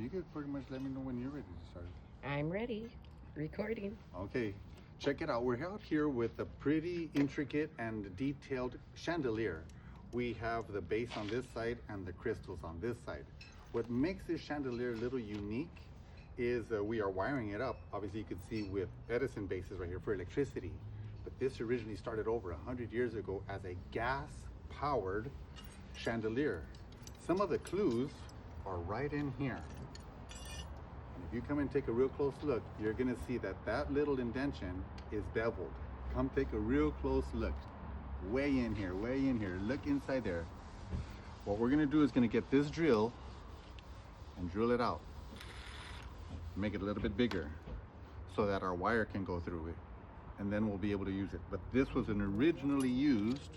you could pretty much let me know when you're ready to start. I'm ready. Recording. Okay, check it out. We're out here with a pretty intricate and detailed chandelier. We have the base on this side and the crystals on this side. What makes this chandelier a little unique is we are wiring it up. Obviously you can see with Edison bases right here for electricity. But this originally started over 100 years ago as a gas-powered chandelier. Some of the clues are right in here. And if you come and take a real close look, you're gonna see that that little indentation is beveled. Come take a real close look. Way in here, look inside there. What we're gonna do is gonna get this drill and drill it out. Make it a little bit bigger so that our wire can go through it. And then we'll be able to use it. But this was originally used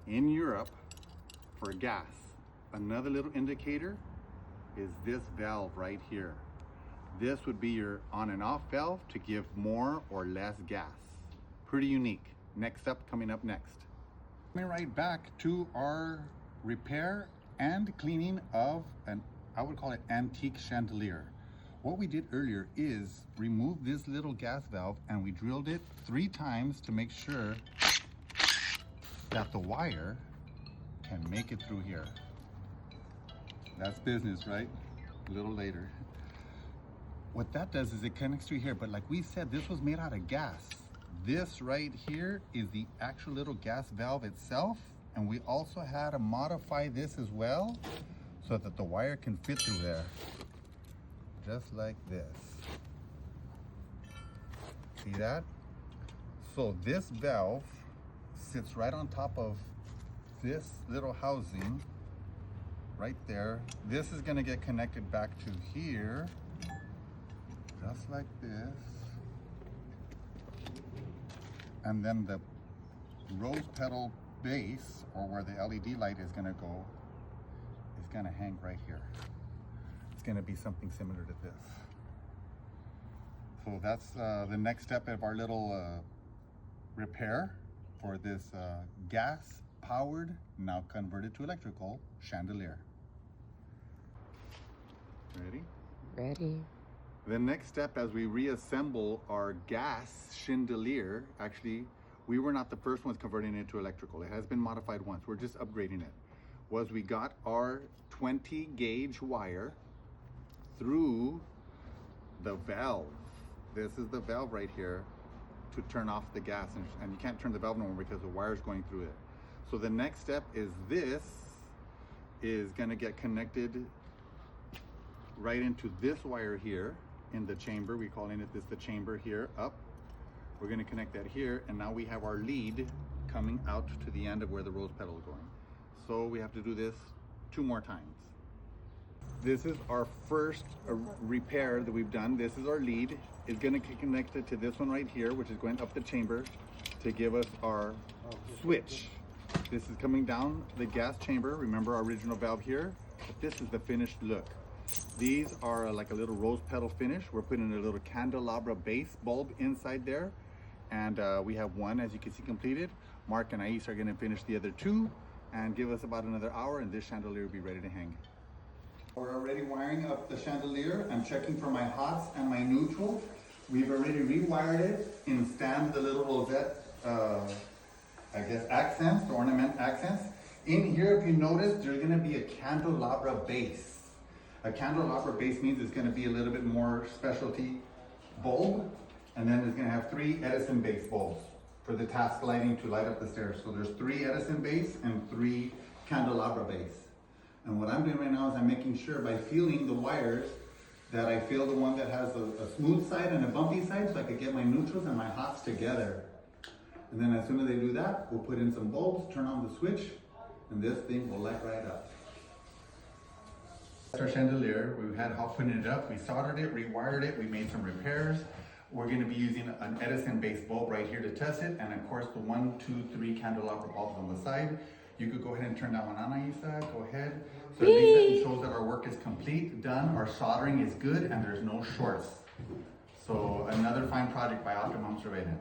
in Europe for gas. Another little indicator is this valve right here. This would be your on and off valve to give more or less gas. Pretty unique. Next up, coming up next. Coming right back to our repair and cleaning of an, I would call it antique chandelier. What we did earlier is remove this little gas valve and we drilled it 3 times to make sure that the wire can make it through here. That's business, right? A little later. What that does is it connects to here, but like we said, this was made out of gas. This right here is the actual little gas valve itself, and we also had to modify this as well so that the wire can fit through there. Just like this. See that? So this valve sits right on top of this little housing right there. This is going to get connected back to here, just like this. And then the rose petal base, or where the LED light is going to go, is going to hang right here. It's going to be something similar to this. So that's the next step of our little repair for this gas powered, now converted to electrical chandelier. Ready? Ready. The next step as we reassemble our gas chandelier, actually we were not the first ones converting it to electrical. It has been modified once, we're just upgrading it. Was we got our 20 gauge wire through the valve. This is the valve right here to turn off the gas, and you can't turn the valve no more because the wire's going through it. So the next step is this is gonna get connected right into this wire here in the chamber. We're calling it this the chamber here up. We're gonna connect that here, and now we have our lead coming out to the end of where the rose petal is going. So we have to do this 2 more times. This is our first repair that we've done. This is our lead. It's gonna get connected to this one right here, which is going up the chamber to give us our switch. This is coming down the gas chamber. Remember our original valve here? But this is the finished look. These are like a little rose petal finish. We're putting a little candelabra base bulb inside there. And we have one, as you can see, completed. Mark and Ais are gonna finish the other 2 and give us about another hour, and this chandelier will be ready to hang. We're already wiring up the chandelier. I'm checking for my hots and my neutral. We've already rewired it and stamped the little rosette, I guess, accents, the ornament accents. In here, if you notice, there's gonna be a candelabra base. A candelabra base means it's gonna be a little bit more specialty bulb. And then it's gonna have 3 Edison base bulbs for the task lighting to light up the stairs. So there's 3 Edison base and 3 candelabra base. And what I'm doing right now is I'm making sure by feeling the wires that I feel the one that has a smooth side and a bumpy side, so I could get my neutrals and my hots together. And then as soon as they do that, we'll put in some bulbs, turn on the switch, and this thing will light right up. That's our chandelier. We had help putting it up. We soldered it, rewired it, we made some repairs. We're going to be using an Edison based bulb right here to test it, and of course the 1, 2, 3 candelabra bulbs on the side. You could go ahead and turn that one on, Aisa. Go ahead. So at least that shows that our work is complete, done, our soldering is good, and there's no shorts. So another fine project by Optimum Surveillance.